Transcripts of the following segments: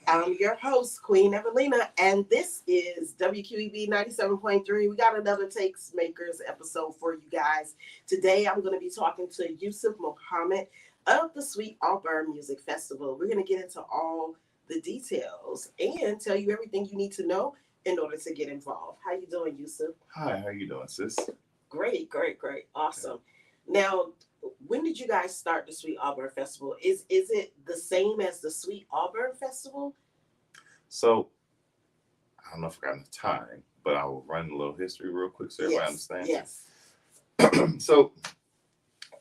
I'm your host, Queen Evelina, and this is WQEB 97.3. We got another Takes episode for you guys. Today, I'm going to be talking to Yusuf Mohammad of the Sweet Auburn Music Festival. We're going to get into all the details and tell you everything you need to know in order to get involved. How you doing, Yusuf? Hi, how you doing, sis? Great. Awesome. Now, when did you guys start the Sweet Auburn Festival? Is it the same as the Sweet Auburn Festival? So, I don't know if I got enough time, but I will run a little history real quick so everybody understands. Yes. So,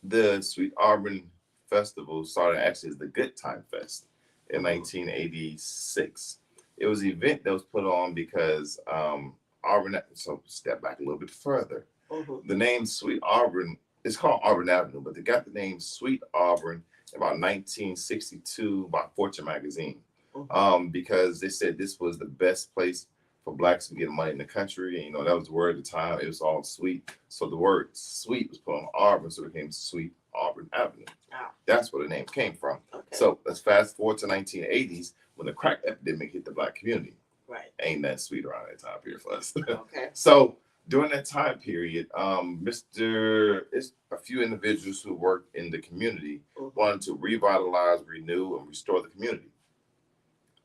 the Sweet Auburn Festival started actually as the Good Time Fest in 1986. It was an event that was put on because Auburn, so step back a little bit further. The name Sweet Auburn, it's called Auburn Avenue, but they got the name Sweet Auburn about 1962 by Fortune magazine. Because they said this was the best place for blacks to get money in the country. And, that was the word at the time. It was all sweet. So the word sweet was put on Auburn, so it became Sweet Auburn Avenue. That's where the name came from. Okay. So let's fast forward to 1980s when the crack epidemic hit the black community. Right. Ain't that sweet around that time period for us. Okay. So during that time period, it's a few individuals who worked in the community wanted to revitalize, renew, and restore the community.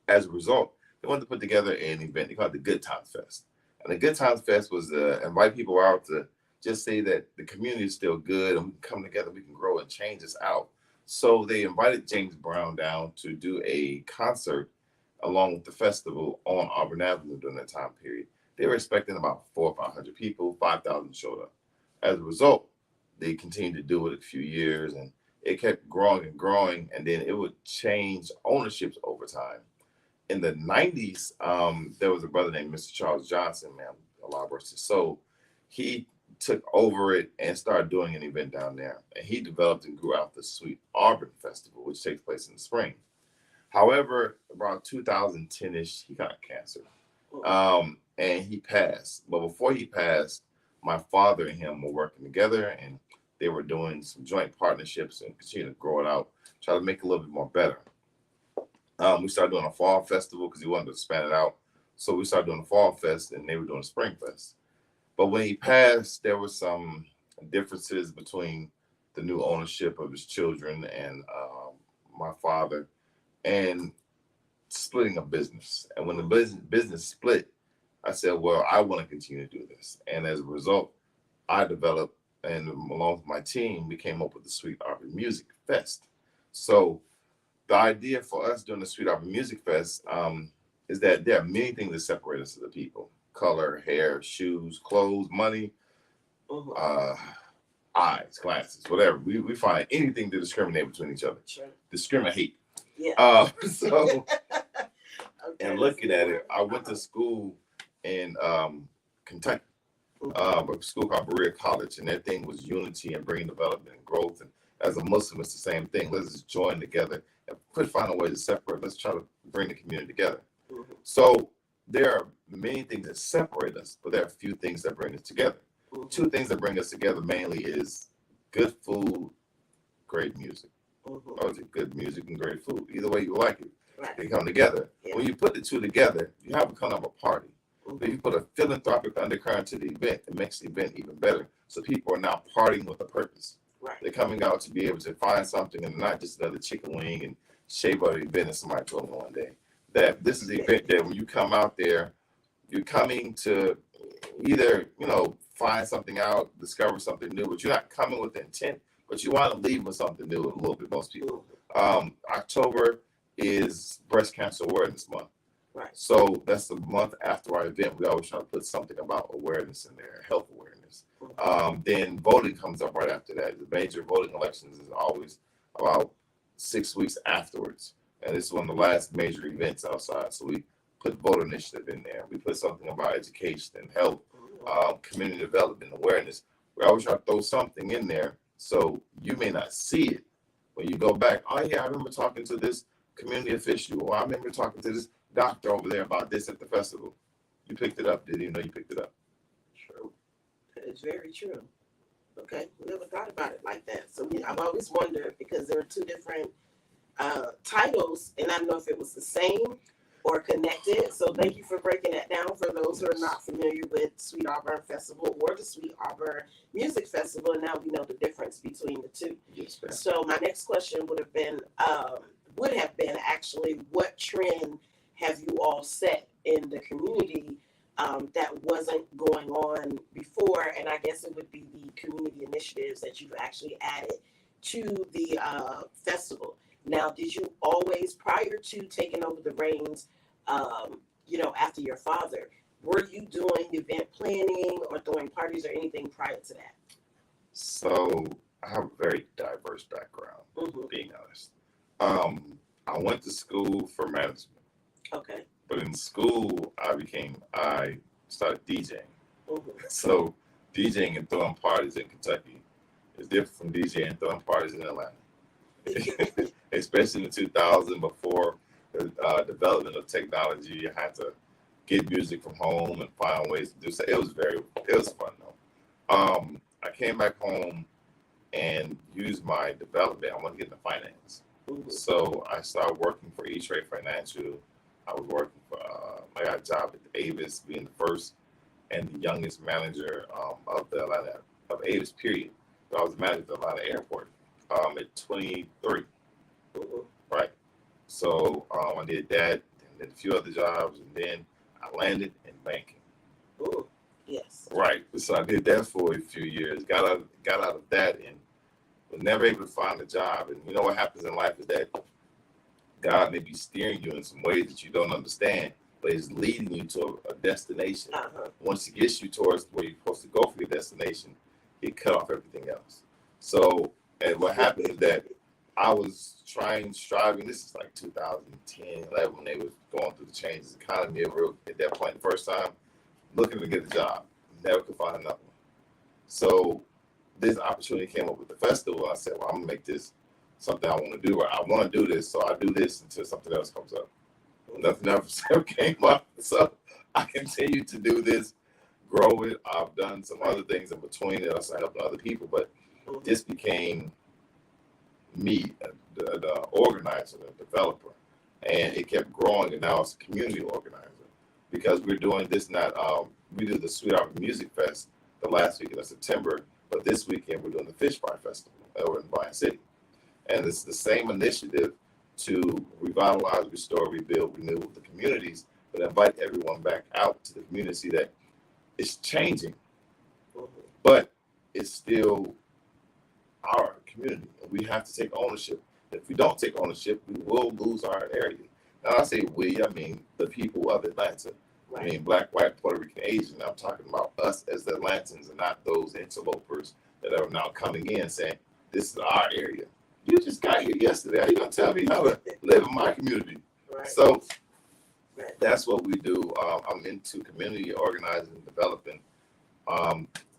As a result, they wanted to put together an event they called the Good Times Fest. And the Good Times Fest was to invite people out to just say that the community is still good and we can come together, we can grow and change this out. So they invited James Brown down to do a concert along with the festival on Auburn Avenue during that time period. They were expecting about 400 or 500 people, 5,000 showed up. As a result, they continued to do it a few years and it kept growing and growing, and then it would change ownerships over time. In the 90s, there was a brother named Mr. Charles Johnson, man, Allah rest his soul. He took over it and started doing an event down there. And he developed and grew out the Sweet Auburn Festival, which takes place in the spring. However, around 2010-ish, he got cancer. And he passed. But before he passed, my father and him were working together, and they were doing some joint partnerships and continue to grow it out, try to make it a little bit more better. We started doing a fall festival because he wanted to expand it out. So we started doing a fall fest and they were doing a spring fest. But when he passed, there were some differences between the new ownership of his children and my father and splitting a business. And when the business split, I said, well, I want to continue to do this. And as a result, I developed, and along with my team, we came up with the Sweet Auburn Music Fest. So the idea for us doing the Sweet Auburn Music Fest is that there are many things that separate us as a people: color, hair, shoes, clothes, money, eyes, glasses, whatever. We find anything to discriminate between each other. Sure. Discriminate. Yeah. And looking at it, I went to school in Kentucky, a school called Berea College, and that thing was unity and bringing development and growth. And as a Muslim, it's the same thing. Let's just join together and quit finding a way to separate. Let's try to bring the community together. So there are many things that separate us, but there are a few things that bring us together. Two things that bring us together mainly is good food, great music. Or is it good music and great food? Either way you like it, they come together. Yeah. When you put the two together, you have a kind of a party. But you put a philanthropic undercurrent to the event, it makes the event even better. So people are now partying with a purpose. Right. They're coming out to be able to find something and not just another chicken wing and shape out the event and somebody told me one day that this is the event that when you come out there, you're coming to either, find something out, discover something new, but you're not coming with intent, but you want to leave with something new a little bit, most people. October is Breast Cancer Awareness Month. Right. So that's the month after our event. We always try to put something about awareness in there, health awareness. Then voting comes up right after that. The major voting elections is always about 6 weeks afterwards. And this is one of the last major events outside. So we put voter initiative in there. We put something about education and health, community development, awareness. We always try to throw something in there so you may not see it. When you go back, oh yeah, I remember talking to this community official, or I remember talking to this doctor over there about this at the festival. You picked it up. Didn't even know you picked it up. True. That is very true. Okay. We never thought about it like that. So I've always wondered because there are two different titles, and I don't know if it was the same or connected. So thank you for breaking that down for those who are not familiar with Sweet Auburn Festival or the Sweet Auburn Music Festival. And now we know the difference between the two. Yes, ma'am. So my next question would have been actually, what trend have you all set in the community that wasn't going on before? And I guess it would be the community initiatives that you've actually added to the festival. Now, did you always, prior to taking over the reins, after your father, were you doing event planning or throwing parties or anything prior to that? So I have a very diverse background, being honest. I went to school for management. Okay. But in school, I started DJing. Mm-hmm. So DJing and throwing parties in Kentucky is different from DJing and throwing parties in Atlanta. Especially in 2000, before the development of technology, you had to get music from home and find ways to do so. It was fun though. I came back home and used my development. I wanted to get into finance. Mm-hmm. So I started working for E-Trade Financial. I was working for, I got a job at Avis, being the first and the youngest manager of Avis, period. So I was the manager of the Atlanta Airport at 23, right? So I did that, and then a few other jobs, and then I landed in banking. Ooh, yes. Right. So I did that for a few years, got out of that, and was never able to find a job. And you know what happens in life is that God may be steering you in some ways that you don't understand, but He's leading you to a destination. Uh-huh. Once He gets you towards where you're supposed to go for your destination, He cut off everything else. So, and what happened is that I was striving, this is like 2010, 11, when they was going through the changes, economy at that point, the first time, looking to get a job. Never could find another one. So this opportunity came up with the festival. I said, well, I'm going to make this something I want to do. I want to do this, so I do this until something else comes up. Nothing else ever came up. So I continue to do this, grow it. I've done some other things in between it. I helped other people, but this became me, the organizer, the developer. And it kept growing, and now it's a community organizer. Because we're doing this, we do the Sweet Auburn Music Fest the last weekend of September, but this weekend we're doing the Fish Fry Festival over in Bryan City. And it's the same initiative to revitalize, restore, rebuild, renew the communities, but invite everyone back out to the community that it's changing, but it's still our community. And we have to take ownership. If we don't take ownership, we will lose our area. Now, I say we, I mean the people of Atlanta. Right. I mean Black, white, Puerto Rican, Asian. I'm talking about us as the Atlantans and not those interlopers that are now coming in saying, this is our area. You just got here yesterday. How you going to tell me how to live in my community? Right. So that's what we do. I'm into community organizing and developing.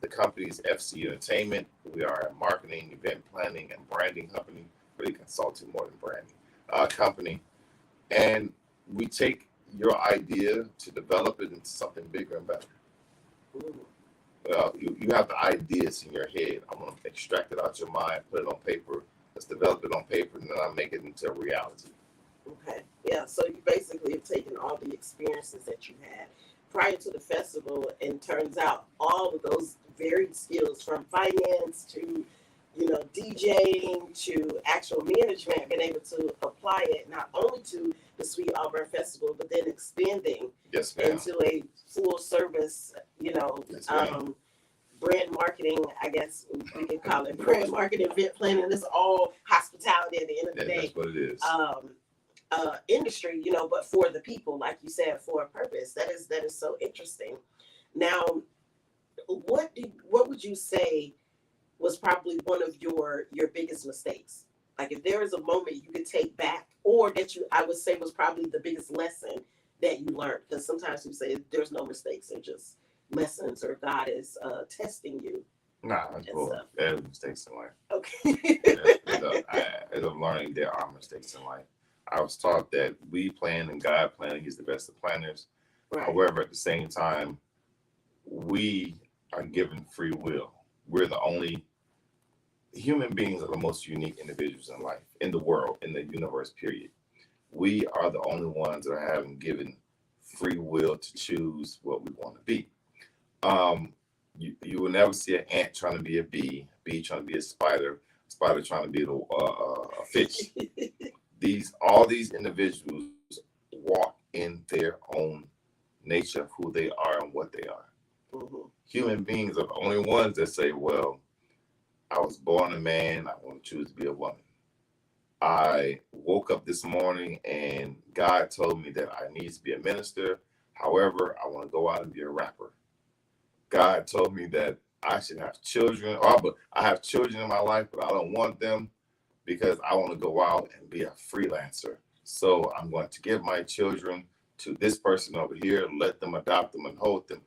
The company's FC Entertainment. We are a marketing, event planning, and branding company, really consulting more than branding company. And we take your idea to develop it into something bigger and better. You have the ideas in your head. I'm going to extract it out your mind, put it on paper. Let's develop it on paper, and then I'll make it into a reality. Okay. Yeah, so you basically have taken all the experiences that you had prior to the festival, and turns out all of those varied skills, from finance to DJing to actual management, been able to apply it not only to the Sweet Auburn Festival, but then expanding into a full service, brand marketing, I guess we can call it brand marketing, event planning. This is all hospitality at the end of the day. That's what it is. Industry, but for the people, like you said, for a purpose. That is so interesting. Now, what would you say was probably one of your biggest mistakes? Like, if there is a moment you could take back, or that I would say was probably the biggest lesson that you learned, because sometimes we say there's no mistakes, they're just lessons, or God is testing you. Nah, there are mistakes in life. Okay. As I'm learning, there are mistakes in life. I was taught that we plan and God planning is the best of planners. Right. However, at the same time, we are given free will. We're the only human beings are the most unique individuals in life, in the world, in the universe, period. we are the only ones that are having given free will to choose what we want to be. You will never see an ant trying to be a bee trying to be a spider trying to be a fish. All these individuals walk in their own nature of who they are and what they are. Mm-hmm. Human beings are the only ones that say, well, I was born a man, I want to choose to be a woman. I woke up this morning and God told me that I need to be a minister. However, I want to go out and be a rapper. God told me that I should have children. But I have children in my life, but I don't want them because I want to go out and be a freelancer. So I'm going to give my children to this person over here, let them adopt them and hold them.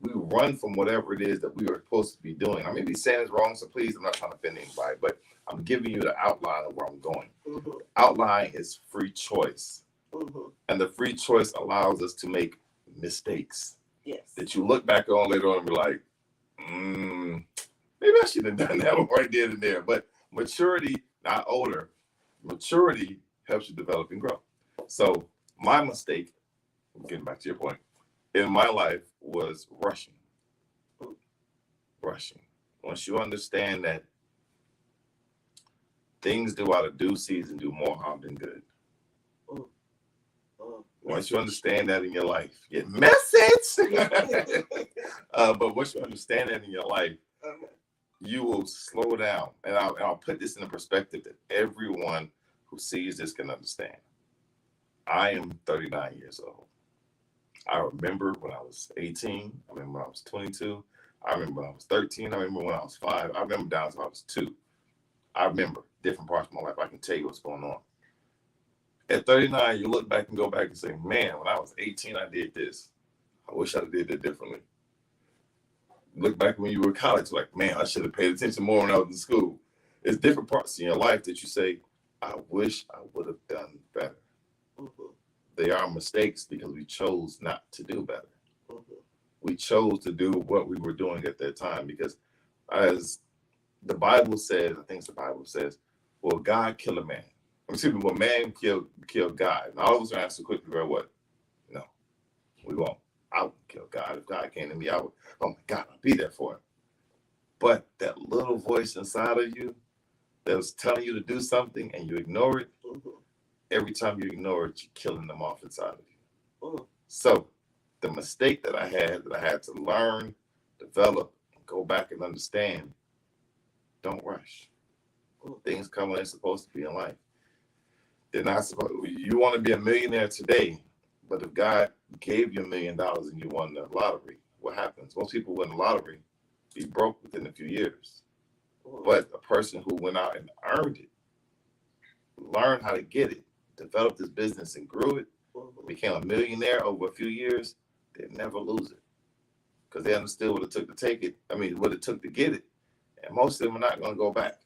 We run from whatever it is that we were supposed to be doing. I may be saying it's wrong, so please, I'm not trying to offend anybody, but I'm giving you the outline of where I'm going. Mm-hmm. Outline is free choice. Mm-hmm. And the free choice allows us to make mistakes. Yes. That you look back on later on and be like, maybe I should have done that before I did it there. But maturity, not older, maturity helps you develop and grow. So my mistake, getting back to your point, in my life was rushing. Rushing. Once you understand that things do out of due season do more harm than good. Once you understand that in your life, get message. But once you understand that in your life, you will slow down. And I'll put this in a perspective that everyone who sees this can understand. I am 39 years old. I remember when I was 18. I remember when I was 22. I remember when I was 13. I remember when I was 5. I remember down to I was 2. I remember different parts of my life. I can tell you what's going on. At 39, you look back and go back and say, man, when I was 18, I did this. I wish I did that differently. Look back when you were in college, like, man, I should have paid attention more when I was in school. There's different parts in your life that you say, I wish I would have done better. Mm-hmm. They are mistakes because we chose not to do better. Mm-hmm. We chose to do what we were doing at that time because as the Bible says, I think the Bible says, well, God killed a man. Excuse me, well, man killed God. And all of us are answer quickly, girl, what? No, we won't. I would kill God. If God came to me, I would, oh my God, I'll be there for him. But that little voice inside of you that was telling you to do something and you ignore it, every time you ignore it, you're killing them off inside of you. So the mistake that I had to learn, develop, and go back and understand, don't rush. Things come when they're supposed to be in life. They're not supposed. You want to be a millionaire today, but if God gave you $1 million and you won the lottery, what happens? Most people win the lottery, be broke within a few years. But a person who went out and earned it, learned how to get it, developed his business and grew it, became a millionaire over a few years, they'd never lose it because they understood what it took to take it. I mean, what it took to get it, and most of them are not going to go back.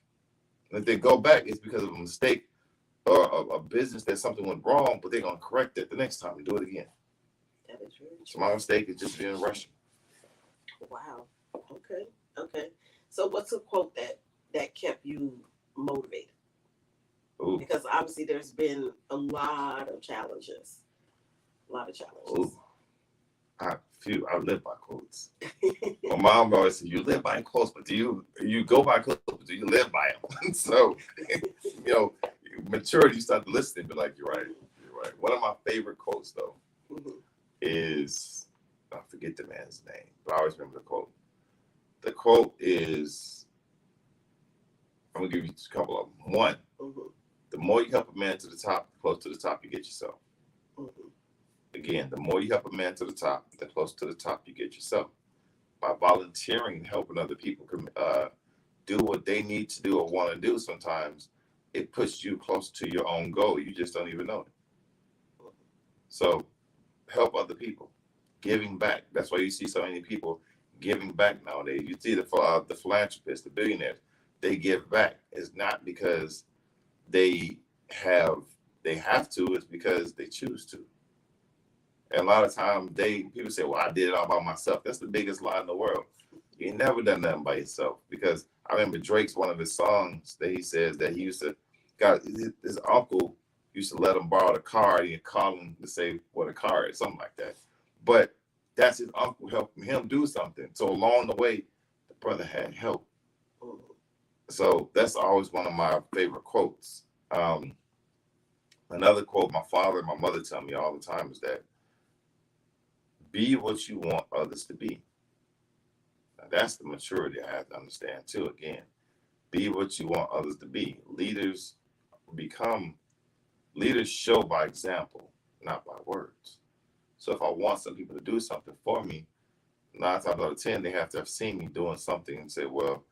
And if they go back, it's because of a mistake. Or a business that something went wrong, but they're going to correct it the next time and do it again. That is very true. So my mistake is just being rushing. Wow. Okay. So what's a quote that kept you motivated? Ooh. Because obviously there's been a lot of challenges. Ooh. I live by quotes. My mom always said, you live by quotes, but do you go by quotes, but do you live by them? So, maturity, you start to listen and be like, you're right. One of my favorite quotes, though, is, I forget the man's name, but I always remember the quote. The quote is, I'm going to give you a couple of them. One, the more you help a man to the top, the closer to the top you get yourself. Again, the more you help a man to the top, the closer to the top you get yourself. By volunteering and helping other people do what they need to do or want to do sometimes, it puts you closer to your own goal. You just don't even know it. So help other people. Giving back. That's why you see so many people giving back nowadays. You see the philanthropists, the billionaires, they give back. It's not because they have to, it's because they choose to. And a lot of times people say, well, I did it all by myself. That's the biggest lie in the world. You ain't never done nothing by yourself. Because I remember Drake's one of his songs that he says that he used to, his uncle used to let him borrow the car and you call him to say what a car is, something like that. But that's his uncle helping him do something. So along the way, the brother had help. So that's always one of my favorite quotes. Another quote my father and my mother tell me all the time is that be what you want others to be. Now that's the maturity I have to understand too. Again, be what you want others to be. Leaders show by example, not by words. So if I want some people to do something for me, 9 times out of 10, they have to have seen me doing something and say, well,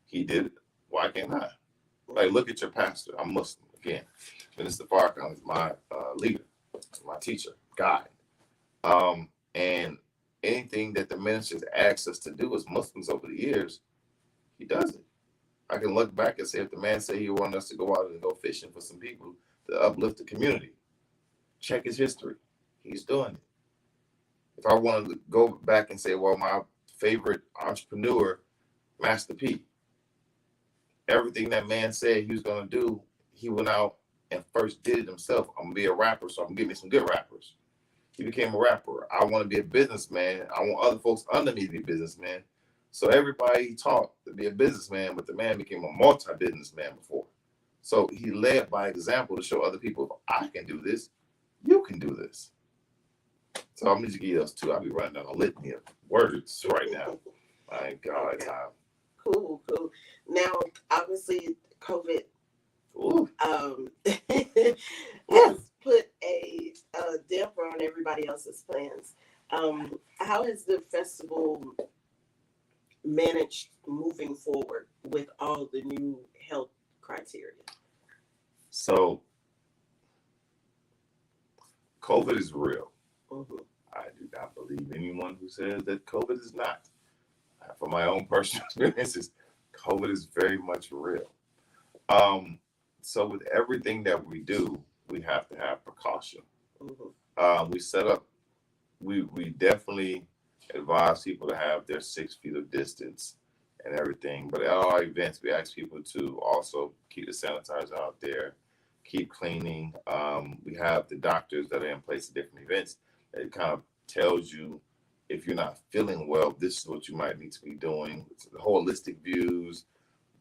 he did it. Why can't I? Like, look at your pastor. I'm Muslim. Again, Minister Farrakhan is my leader, my teacher, guide. And anything that the ministers asked us to do as Muslims over the years, he does it. I can look back and say, if the man said he wanted us to go out and go fishing for some people to uplift the community, check his history. He's doing it. If I wanted to go back and say, well, my favorite entrepreneur, Master P, everything that man said he was going to do, he went out and first did it himself. I'm going to be a rapper, so I'm going to get me some good rappers. He became a rapper. I want to be a businessman. I want other folks under me to be businessmen. So everybody taught to be a businessman, but the man became a multi-businessman before. So he led by example to show other people, if I can do this, you can do this. So I'm going to give you those two. I'll be running down a litany of words right now. My God, Okay. time. Cool. Now, obviously, COVID has put a damper on everybody else's plans. How has the festival managed moving forward with all the new health criteria? So COVID is real. Mm-hmm. I do not believe anyone who says that COVID is not. From my own personal experiences, COVID is very much real. So with everything that we do, we have to have precaution. Mm-hmm. We set up, we definitely advise people to have their 6 feet of distance and everything. But at our events, we ask people to also keep the sanitizer out there, keep cleaning. We have the doctors that are in place at different events that kind of tells you if you're not feeling well, this is what you might need to be doing. It's the holistic views,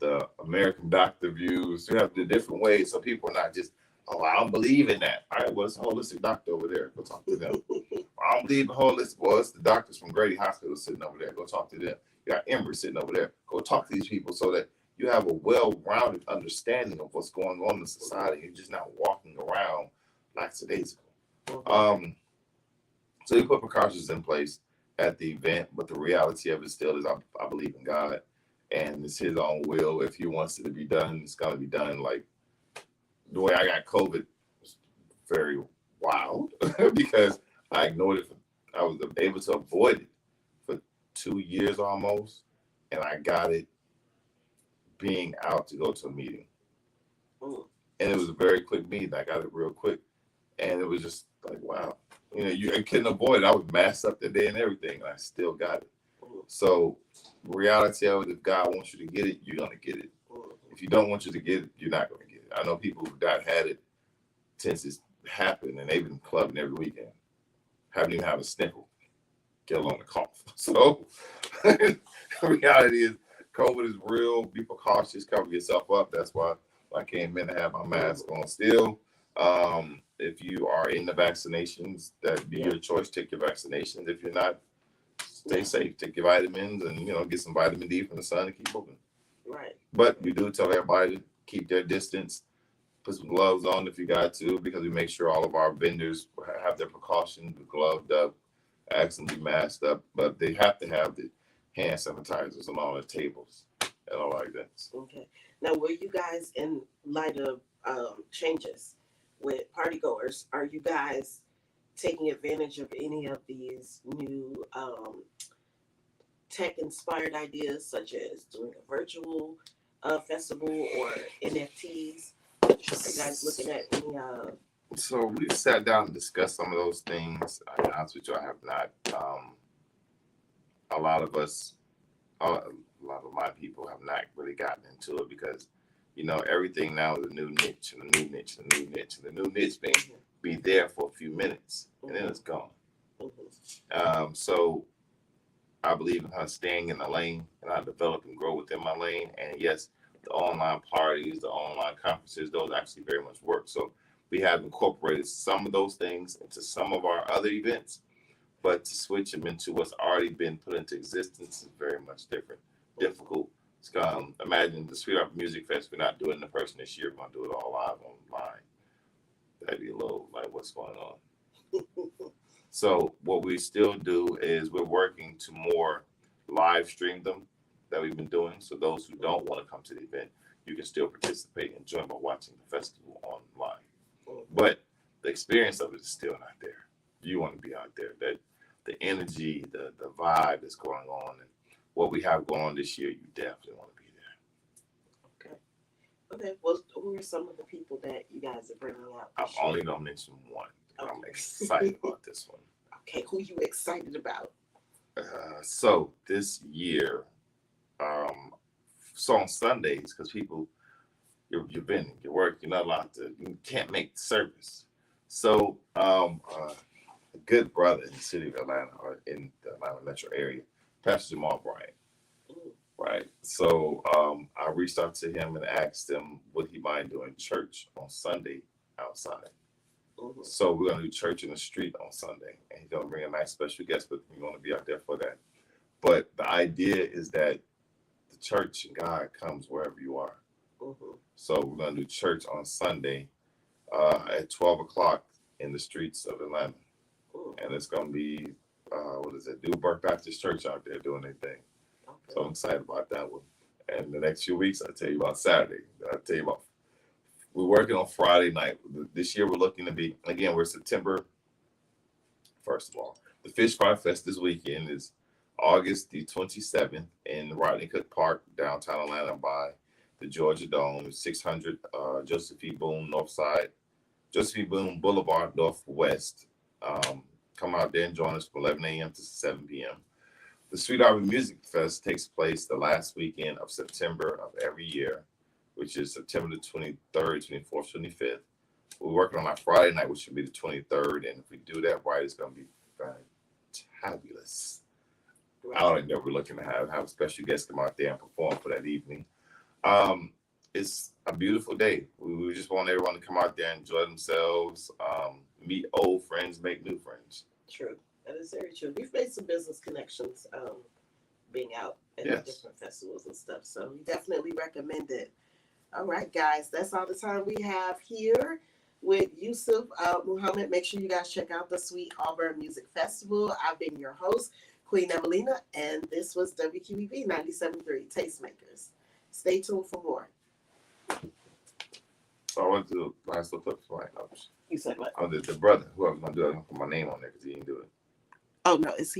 the American doctor views. We have the different ways so people are not just, oh, I don't believe in that. All right, well, it's a holistic doctor over there. Go talk to them. I don't believe in holistic. Well, it's the doctors from Grady Hospital sitting over there. Go talk to them. You got Emory sitting over there. Go talk to these people so that you have a well-rounded understanding of what's going on in society. You're just not walking around lackadaisical. So you put precautions in place at the event, but the reality of it still is I believe in God, and it's his own will. If he wants it to be done, it's going to be done. Like the way I got COVID was very wild because I ignored it. I was able to avoid it for 2 years almost, and I got it being out to go to a meeting. And it was a very quick meeting. I got it real quick, and it was just like, wow. You know, you couldn't avoid it. I was masked up that day and everything, and I still got it. So, reality of it, if God wants you to get it, you're going to get it. If he don't want you to get it, you're not going to get it. I know people who've not had it since it's happened, and they've been clubbing every weekend. Haven't even had a sniffle, get along the cough. So, the reality is, COVID is real. Be precautious. Cover yourself up. That's why I came in to have my mask on still. If you are in the vaccinations, that be your choice. Take your vaccinations. If you're not, stay safe. Take your vitamins and, get some vitamin D from the sun and keep moving. Right. But we do tell everybody to keep their distance. Put some gloves on if you got to, because we make sure all of our vendors have their precautions, gloved up, ask them to be masked up. But they have to have the hand sanitizers on all the tables at all our events. Okay. Now, were you guys, in light of changes with party goers, are you guys taking advantage of any of these new tech-inspired ideas, such as doing a virtual festival or NFTs? Are you guys looking at any? So we sat down and discussed some of those things. I'll be honest with you, I have not. A lot of my people have not really gotten into it because, You know, everything now is a new niche and a new niche and a new niche, and the new niche may be there for a few minutes and then it's gone. So I believe in how staying in the lane and how develop and grow within my lane. And yes, the online parties, the online conferences, those actually very much work. So we have incorporated some of those things into some of our other events, but to switch them into what's already been put into existence is very much difficult. Imagine the Sweet Art Music Fest. We're not doing it in person this year. We're going to do it all live online. That'd be a little like, what's going on? So what we still do is we're working to more live stream them that we've been doing. So those who don't want to come to the event, you can still participate and join by watching the festival online. But the experience of it is still not there. You want to be out there. That the energy, the vibe that's going on, and what we have going on this year, you definitely want to be there. Okay. Well, who are some of the people that you guys are bringing out? I'm only gonna mention one. Okay. I'm excited about this one. Okay, who you excited about? So this year, so on Sundays, because people, you're busy, you work, you're not allowed to, you can't make the service. So a good brother in the city of Atlanta, or in the Atlanta metro area, Pastor Jamal Bryant. Right. So I reached out to him and asked him would he mind doing church on Sunday outside. So we're gonna do church in the street on Sunday, and he's gonna bring a nice special guest with him. We're gonna be out there for that. But the idea is that the church and God comes wherever you are. So we're gonna do church on Sunday at 12 o'clock in the streets of Atlanta, and it's gonna be Dewberg Baptist Church out there doing their thing. So I'm excited about that one. And the next few weeks, I'll tell you about Saturday. We're working on Friday night. This year, we're looking to be, again, we're September, first of all. The Fish Fry Fest this weekend is August the 27th in Rodney Cook Park, downtown Atlanta by the Georgia Dome, 600 Joseph E. Boone Boulevard Northwest. Come out there and join us from 11 a.m. to 7 p.m. The Sweet Art Music Fest takes place the last weekend of September of every year, which is September the 23rd, 24th, 25th. We're working on our Friday night, which should be the 23rd, and if we do that right, it's going to be fabulous. I don't know if we're looking to have a special guest come out there and perform for that evening. It's a beautiful day. We just want everyone to come out there and enjoy themselves, meet old friends, make new friends. True. That is very true. We've made some business connections being out at different festivals and stuff. So we definitely recommend it. All right, guys. That's all the time we have here with Yusuf Mohammad. Make sure you guys check out the Sweet Auburn Music Festival. I've been your host, Queen Evelina, and this was WQEB 97.3 Tastemakers. Stay tuned for more. So I want to do the last little clip for my notes. You said what? The brother, who I was going to do it, I'm going to put my name on there because he didn't do it. Oh, no, it's here.